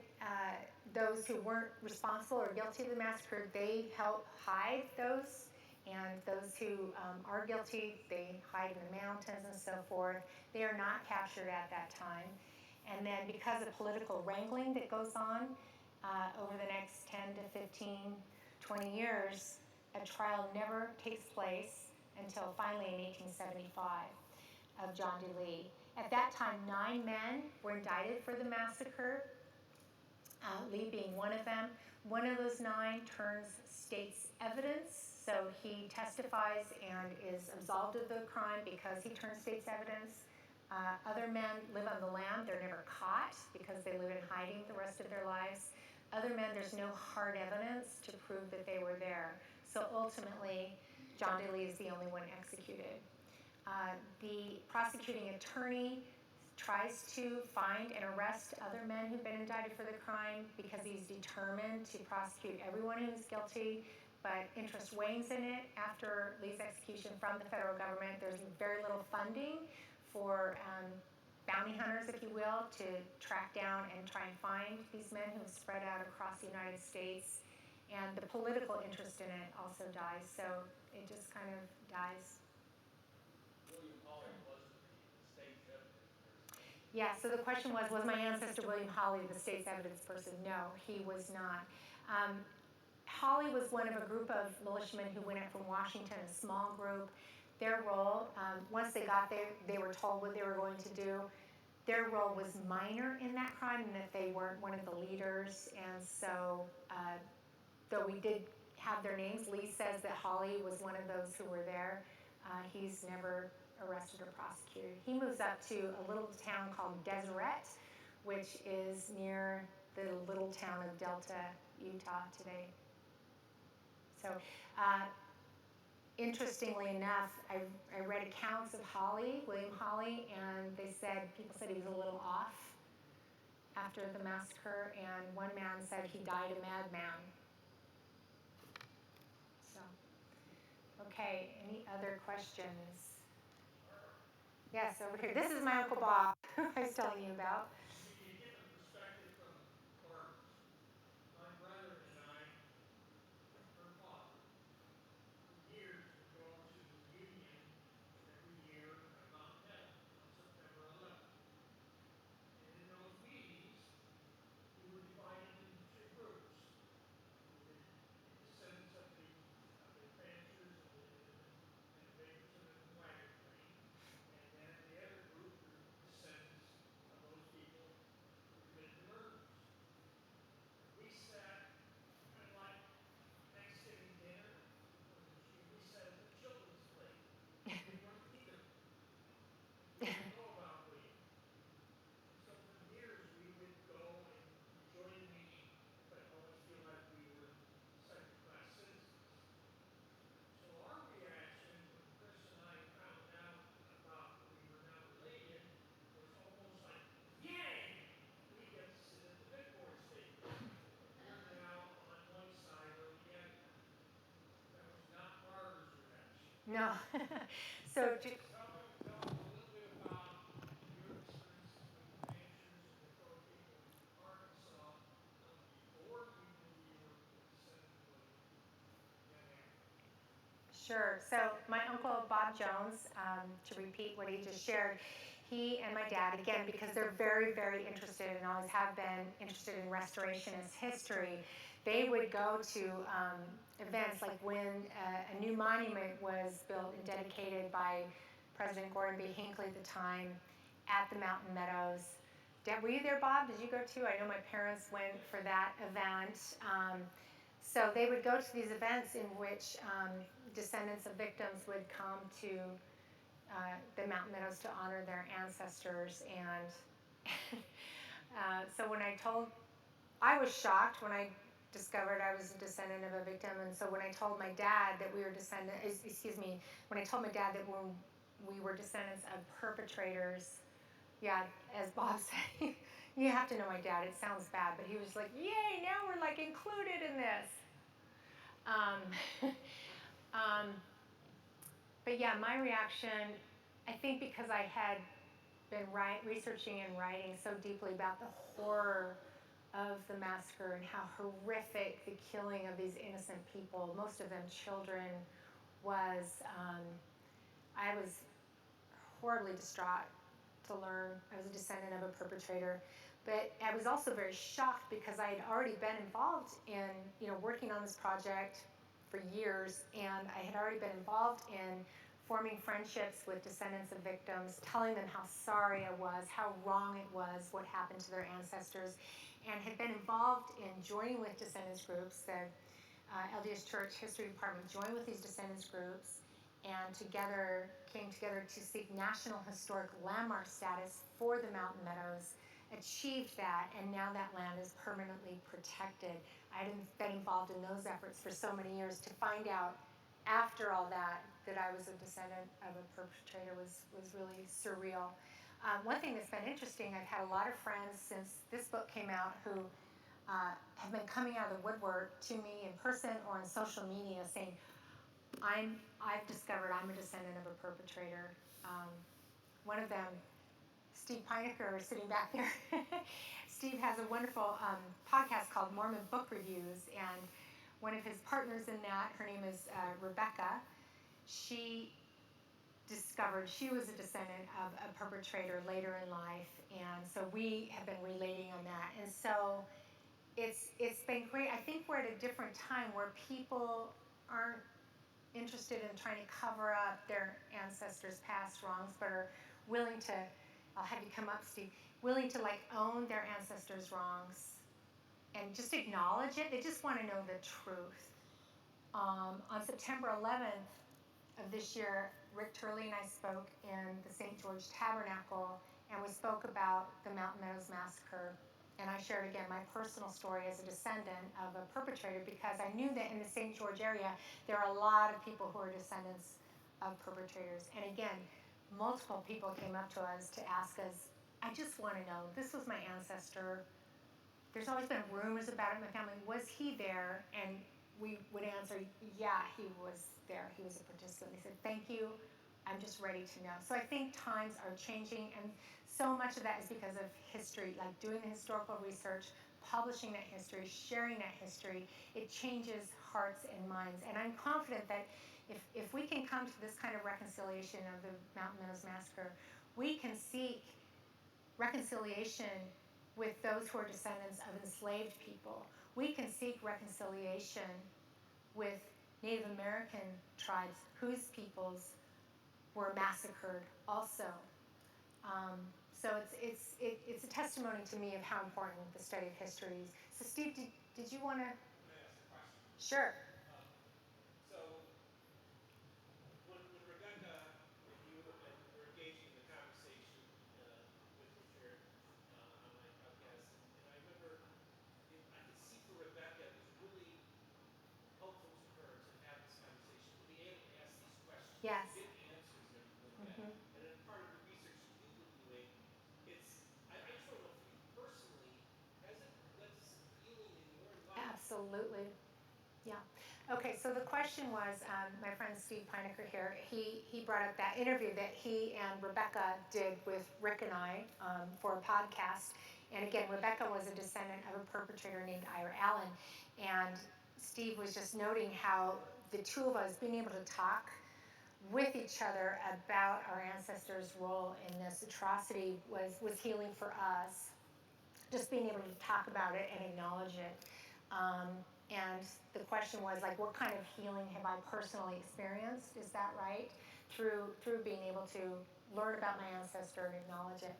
those who weren't responsible or guilty of the massacre, they help hide those, and those who are guilty, they hide in the mountains and so forth. They are not captured at that time. And then because of political wrangling that goes on over the next 10 to 15, 20 years, a trial never takes place until finally in 1875 of John D. Lee. At that time, 9 men were indicted for the massacre, Lee being one of them. One of those 9 turns state's evidence, so he testifies and is absolved of the crime because he turns state's evidence. Other men live on the lam. They're never caught because they live in hiding the rest of their lives. Other men, there's no hard evidence to prove that they were there. So ultimately, John D. Lee is the only one executed. The prosecuting attorney tries to find and arrest other men who've been indicted for the crime because he's determined to prosecute everyone who's guilty, but interest wanes in it after Lee's execution from the federal government. There's very little funding for bounty hunters, if you will, to track down and try and find these men who have spread out across the United States. And the political interest in it also dies, so it just kind of dies. William Hawley wasn't the state's evidence person. Yeah, so the question was my ancestor William Hawley the state's evidence person? No, he was not. Hawley was one of a group of militiamen who went up from Washington, a small group. Their role, once they got there, they were told what they were going to do. Their role was minor in that crime, and that they weren't one of the leaders. And so, though we did have their names, Lee says that Hawley was one of those who were there. He's never arrested or prosecuted. He moves up to a little town called Deseret, which is near the little town of Delta, Utah today. So, interestingly enough, I read accounts of Hawley, William Hawley, and people said he was a little off after the massacre, and one man said he died a madman. So, okay, any other questions? Yes, over here. This is my Uncle Bob I was telling you about. To give a perspective from farmers, my brother and I, her father, for years would go to the reunion every year at Mountain Meadows on September 11th. And in those meetings, we were divided into two groups. The descendants of the ranchers and the bakers and the wagon train. And then the other group were descendants of those people who committed the murders. We sat kind of like Thanksgiving dinner. We sat at the children's plate. We weren't either. We didn't know about William. And so for years we would go and enjoy the meeting, but always feel like we were second-class citizens. So our reaction when Chris and I found out about we were now related was almost like, yay! We get to sit at the big boys table. We're now on one side or the other. That was not Barbara's reaction. No. So, Tell me a little bit about your experiences with the ranchers and the Crow people in Arkansas before you knew you were a descendant of William, and after. sure. So my uncle Bob Jones, to repeat what he just shared, he and my dad, again, because they're very, very interested and always have been interested in Restorationist history, they would go to events like when a new monument was built and dedicated by President Gordon B. Hinckley at the time at the Mountain Meadows. Were you there, Bob? Did you go too? I know my parents went for that event. So they would go to these events in which descendants of victims would come to the Mountain Meadows to honor their ancestors. And so I was shocked when I discovered I was a descendant of a victim. And so when I told my dad that when I told my dad that we were descendants of perpetrators, yeah, as Bob said, you have to know my dad. It sounds bad, but he was like, yay, now we're like included in this. But yeah, my reaction, I think because I had been researching and writing so deeply about the horror of the massacre and how horrific the killing of these innocent people, most of them children, was, I was horribly distraught to learn I was a descendant of a perpetrator. But I was also very shocked because I had already been involved in, working on this project for years, and I had already been involved in forming friendships with descendants of victims, telling them how sorry I was, how wrong it was, what happened to their ancestors, and had been involved in joining with descendants groups. The LDS Church History Department joined with these descendants groups and came together to seek National Historic Landmark status for the Mountain Meadows, achieved that, and now that land is permanently protected. I had been involved in those efforts for so many years. To find out after all that I was a descendant of a perpetrator was really surreal. One thing that's been interesting, I've had a lot of friends since this book came out who have been coming out of the woodwork to me in person or on social media saying, I've discovered I'm a descendant of a perpetrator. One of them, Steve Pinecker, sitting back there. Steve has a wonderful podcast called Mormon Book Reviews, and one of his partners in that, her name is Rebecca, she discovered she was a descendant of a perpetrator later in life, and so we have been relating on that. And so it's been great. I think we're at a different time where people aren't interested in trying to cover up their ancestors' past wrongs, but are willing to, I'll have you come up, Steve, willing to own their ancestors' wrongs and just acknowledge it. They just want to know the truth. On September 11th of this year, Rick Turley and I spoke in the St. George Tabernacle, and we spoke about the Mountain Meadows Massacre. And I shared again my personal story as a descendant of a perpetrator because I knew that in the St. George area there are a lot of people who are descendants of perpetrators. And again, multiple people came up to us to ask us, I just want to know, this was my ancestor. There's always been rumors about it in my family. Was he there? And we would answer, yeah, he was there. He was a participant. They said, thank you. I'm just ready to know. So I think times are changing, and so much of that is because of history, like doing the historical research, publishing that history, sharing that history. It changes hearts and minds. And I'm confident that if we can come to this kind of reconciliation of the Mountain Meadows Massacre, we can seek reconciliation with those who are descendants of enslaved people. We can seek reconciliation with Native American tribes whose peoples were massacred also. So it's a testimony to me of how important the study of history is. So Steve, did you want to? Can I ask a question? Sure. So when Rebecca and you were engaging in the conversation with Richard on my podcast, and I remember I could see for Rebecca it was really helpful to her to have this conversation, to be able to ask these questions, Yes. to get answers and everything like that. And then part of the research that you've been doing, I just want to know for you personally, has it led to some healing in your life? Absolutely. Yeah. Okay, so the question was, my friend Steve Pinecker here, he brought up that interview that he and Rebecca did with Rick and I for a podcast. And again, Rebecca was a descendant of a perpetrator named Ira Allen. And Steve was just noting how the two of us being able to talk with each other about our ancestors' role in this atrocity was healing for us. Just being able to talk about it and acknowledge it. And the question was like, what kind of healing have I personally experienced? Is that right? Through being able to learn about my ancestor and acknowledge it.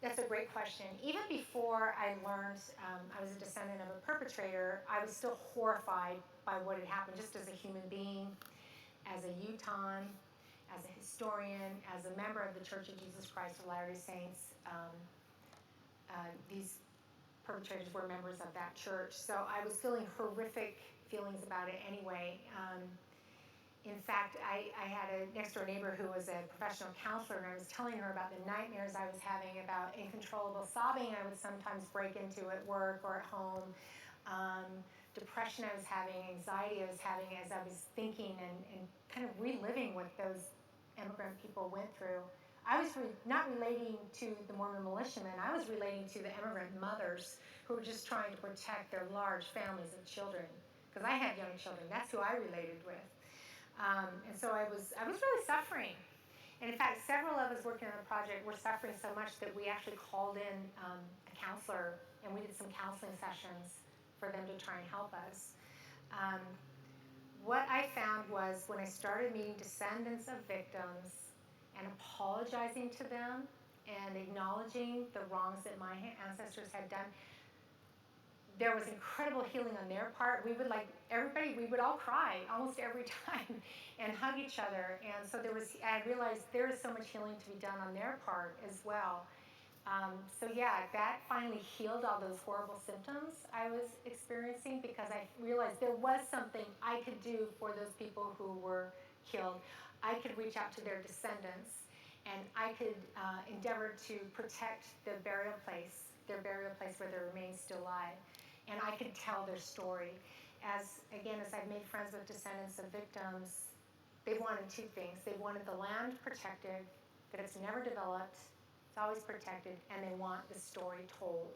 That's a great question. Even before I learned I was a descendant of a perpetrator, I was still horrified by what had happened just as a human being, as a Utahn, as a historian, as a member of the Church of Jesus Christ of Latter-day Saints. These perpetrators were members of that church. So I was feeling horrific feelings about it anyway. In fact, I had a next door neighbor who was a professional counselor, and I was telling her about the nightmares I was having about uncontrollable sobbing I would sometimes break into at work or at home, depression I was having, anxiety I was having as I was thinking and kind of reliving what those immigrant people went through. I was not relating to the Mormon militiamen. I was relating to the immigrant mothers who were just trying to protect their large families of children. Because I had young children. That's who I related with. And so I was really suffering. And in fact, several of us working on the project were suffering so much that we actually called in a counselor, and we did some counseling sessions for them to try and help us. What I found was when I started meeting descendants of victims and apologizing to them and acknowledging the wrongs that my ancestors had done, there was incredible healing on their part. We would we would all cry almost every time and hug each other. And so I realized there is so much healing to be done on their part as well. So yeah, that finally healed all those horrible symptoms I was experiencing because I realized there was something I could do for those people who were killed. I could reach out to their descendants, and I could endeavor to protect their burial place where their remains still lie. And I could tell their story. As I've made friends with descendants of victims, they wanted two things. They wanted the land protected, that it's never developed, it's always protected, and they want the story told.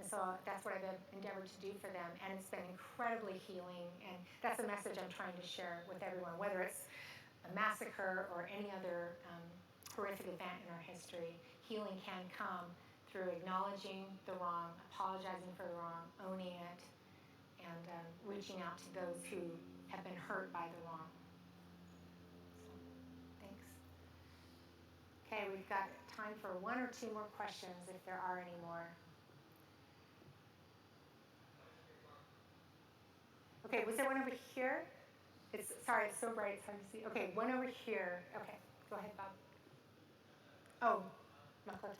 And so that's what I've endeavored to do for them. And it's been incredibly healing. And that's a message I'm trying to share with everyone, whether it's a massacre or any other horrific event in our history. Healing can come through acknowledging the wrong, apologizing for the wrong, owning it, and reaching out to those who have been hurt by the wrong. So, thanks. Okay, we've got time for one or two more questions if there are any more. Okay, was there one over here? Sorry, it's so bright, it's hard to see. Okay, one over here. Okay, go ahead, Bob. Oh, my question.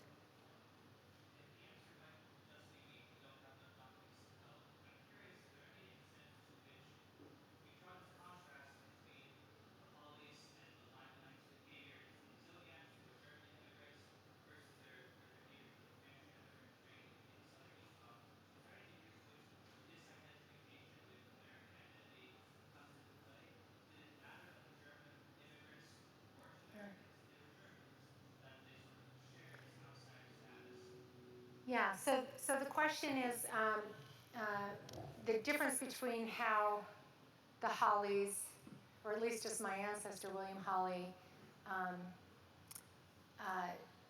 Yeah, so the question is the difference between how the Hawleys, or at least just my ancestor, William Hawley, um,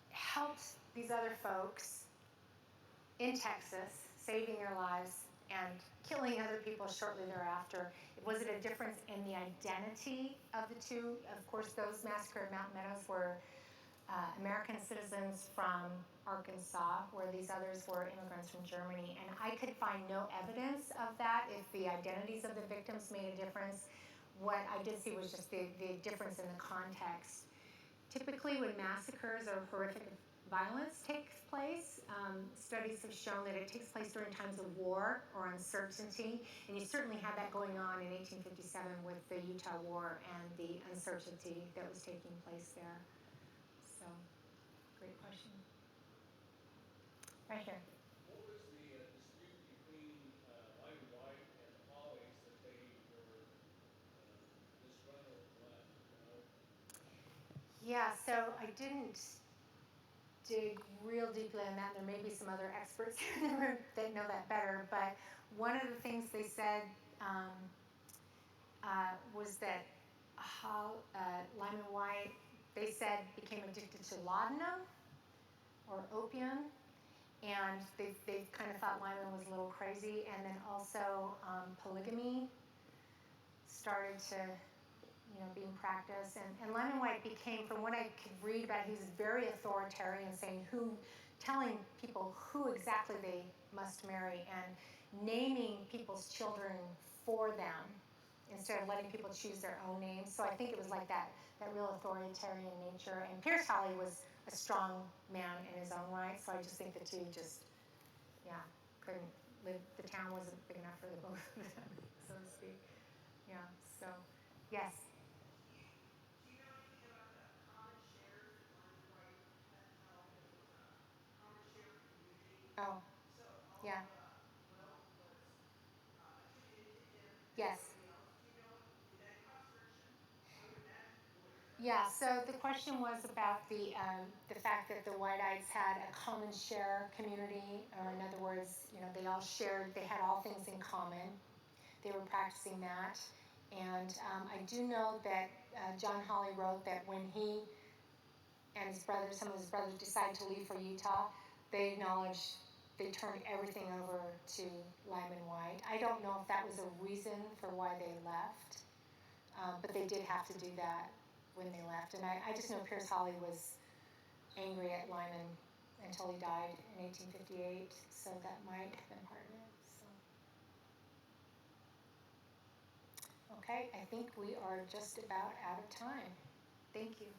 helped these other folks in Texas, saving their lives and killing other people shortly thereafter. Was it a difference in the identity of the two? Of course, those massacred Mountain Meadows were American citizens from Arkansas, where these others were immigrants from Germany. And I could find no evidence of that, if the identities of the victims made a difference. What I did see was just the difference in the context. Typically, when massacres or horrific violence takes place, studies have shown that it takes place during times of war or uncertainty, and you certainly had that going on in 1857 with the Utah War and the uncertainty that was taking place there. So, great question. Right here. What was the dispute between Lyman Wight and the Hawleys that they were disgruntled and left, you know? Yeah, so I didn't dig real deeply on that. There may be some other experts that know that better, but one of the things they said was that Lyman Wight, they said, became addicted to laudanum or opium, and they kind of thought Lyman was a little crazy, and then also polygamy started to being practiced. And Lyman Wight became, from what I could read about, he was very authoritarian, telling people who exactly they must marry and naming people's children for them instead of letting people choose their own names. So I think it was like that real authoritarian nature. And Pierce Hawley was a strong man in his own right, so I just think the two couldn't live, the town wasn't big enough for the both of them, so to speak. Yeah, so, yes. Do you know anything about the common shares that Lyman Wight had held in common share community? Oh, So all yeah. the wealth was attributed to him and Yes. nobody else. Do you know, did that cause friction? I would imagine it would. Yeah, so the question was about the fact that the Whiteites had a common share community, or in other words, they all shared, they had all things in common. They were practicing that. And I do know that John Hawley wrote that when he and his brothers, some of his brothers, decided to leave for Utah, they acknowledged they turned everything over to Lyman Wight. I don't know if that was a reason for why they left, but they did have to do that when they left. And I just know Pierce Hawley was angry at Lyman until he died in 1858, so that might have been part of it. So. Okay, I think we are just about out of time. Thank you.